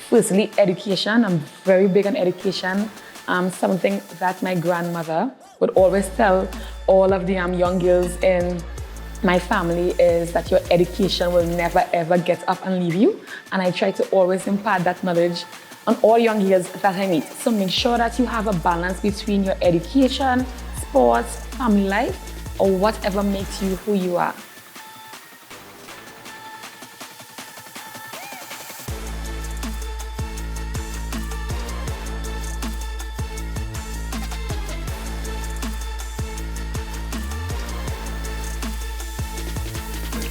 Firstly, education. I'm very big on education. Something that my grandmother would always tell all of the young girls in my family is that your education will never ever get up and leave you. And I try to always impart that knowledge on all young girls that I meet. So make sure that you have a balance between your education, sports, family life, or whatever makes you who you are.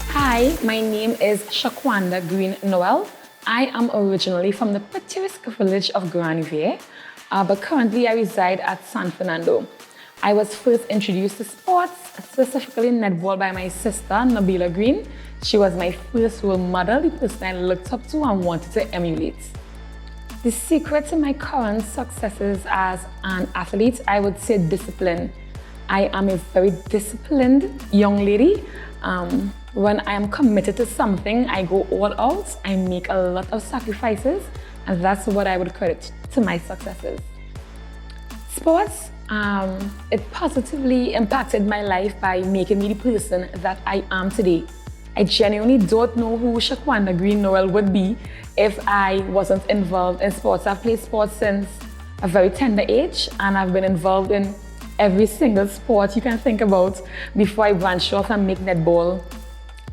Hi, my name is Shaquanda Greene-Noel. I am originally from the picturesque village of Granivere, but currently I reside at San Fernando. I was first introduced to sports, specifically netball, by my sister, Nabila Green. She was my first role model, the person I looked up to and wanted to emulate. The secret to my current successes as an athlete, I would say discipline. I am a very disciplined young lady. When I am committed to something, I go all out, I make a lot of sacrifices, and that's what I would credit to my successes. Sports, it positively impacted my life by making me the person that I am today. I genuinely don't know who Shaquanda Greene-Noel would be if I wasn't involved in sports. I've played sports since a very tender age, and I've been involved in every single sport you can think about before I branch off and make netball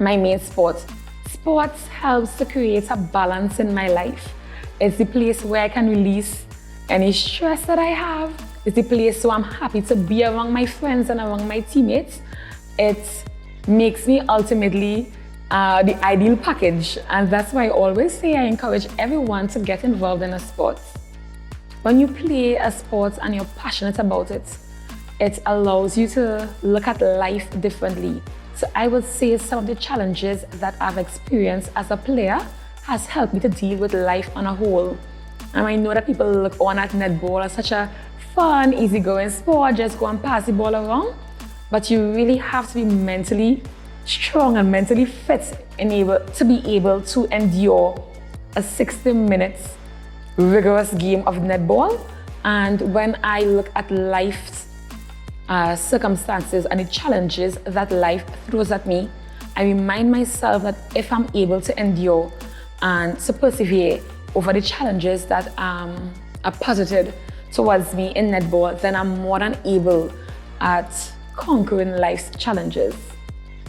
my main sport. Sports helps to create a balance in my life. It's the place where I can release any stress that I have. It's the place where I'm happy to be around my friends and around my teammates. It makes me ultimately the ideal package, and that's why I always say I encourage everyone to get involved in a sport. When you play a sport and you're passionate about it, it allows you to look at life differently. So I would say some of the challenges that I've experienced as a player has helped me to deal with life on a whole. And I know that people look on at netball as such a fun, easygoing sport, just go and pass the ball around. But you really have to be mentally strong and mentally fit and to be able to endure a 60 minutes rigorous game of netball. And when I look at life's circumstances and the challenges that life throws at me, I remind myself that if I'm able to endure and to persevere over the challenges that are posited towards me in netball, then I'm more than able at conquering life's challenges.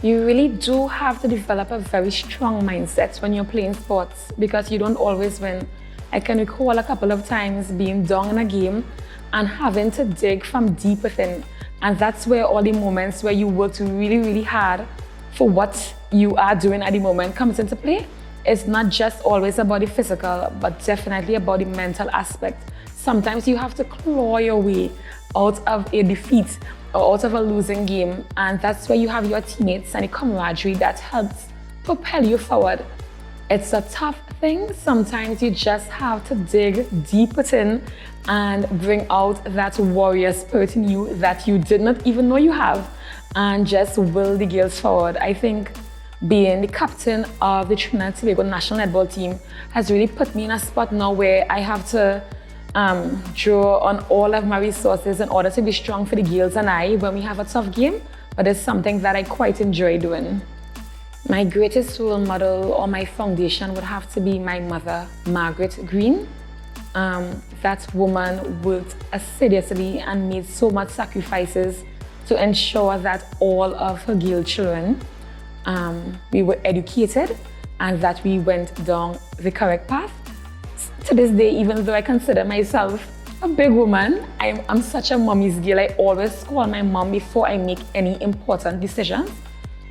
You really do have to develop a very strong mindset when you're playing sports, because you don't always win. I can recall a couple of times being down in a game and having to dig from deep within. And that's where all the moments where you worked really, really hard for what you are doing at the moment comes into play. It's not just always about the physical, but definitely about the mental aspect. Sometimes you have to claw your way out of a defeat or out of a losing game. And that's where you have your teammates and the camaraderie that helps propel you forward. It's a tough thing. Sometimes you just have to dig deep within and bring out that warrior spirit in you that you did not even know you have, and just will the girls forward. I think being the captain of the Trinidad and Tobago national netball team has really put me in a spot now where I have to draw on all of my resources in order to be strong for the girls and I when we have a tough game, but it's something that I quite enjoy doing. My greatest role model or my foundation would have to be my mother, Margaret Green. That woman worked assiduously and made so much sacrifices to ensure that all of her girl children, we were educated and that we went down the correct path. To this day, even though I consider myself a big woman, I'm such a mommy's girl. I always call my mom before I make any important decisions.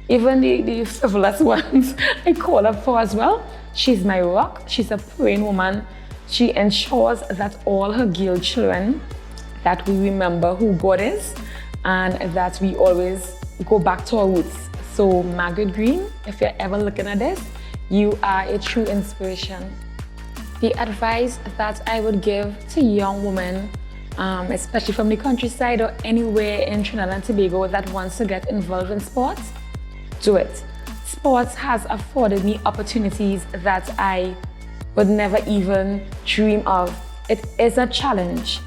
Even the frivolous ones, I call her for as well. She's my rock. She's a praying woman. She ensures that all her girl children, that we remember who God is and that we always go back to our roots. So Margaret Green, if you're ever looking at this, you are a true inspiration. The advice that I would give to young women, especially from the countryside or anywhere in Trinidad and Tobago that wants to get involved in sports, do it. Sports has afforded me opportunities that I would never even dream of. It is a challenge.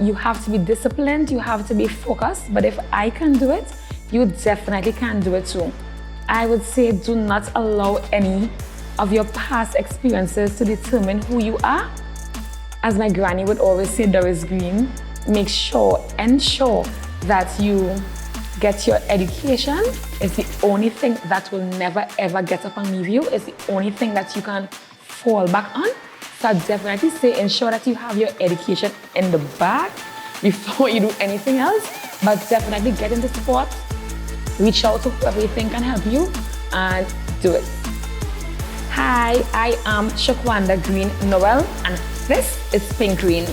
You have to be disciplined, you have to be focused, but if I can do it, you definitely can do it too. I would say do not allow any of your past experiences to determine who you are. As my granny would always say, Doris Green, ensure that you get your education. It's the only thing that will never ever get up and leave you. It's the only thing that you can fall back on. So I definitely say ensure that you have your education in the bag before you do anything else. But definitely get into sport, reach out to whoever you think can help you, and do it. Hi, I am Shaquanda Greene-Noel, and this is Pink Green.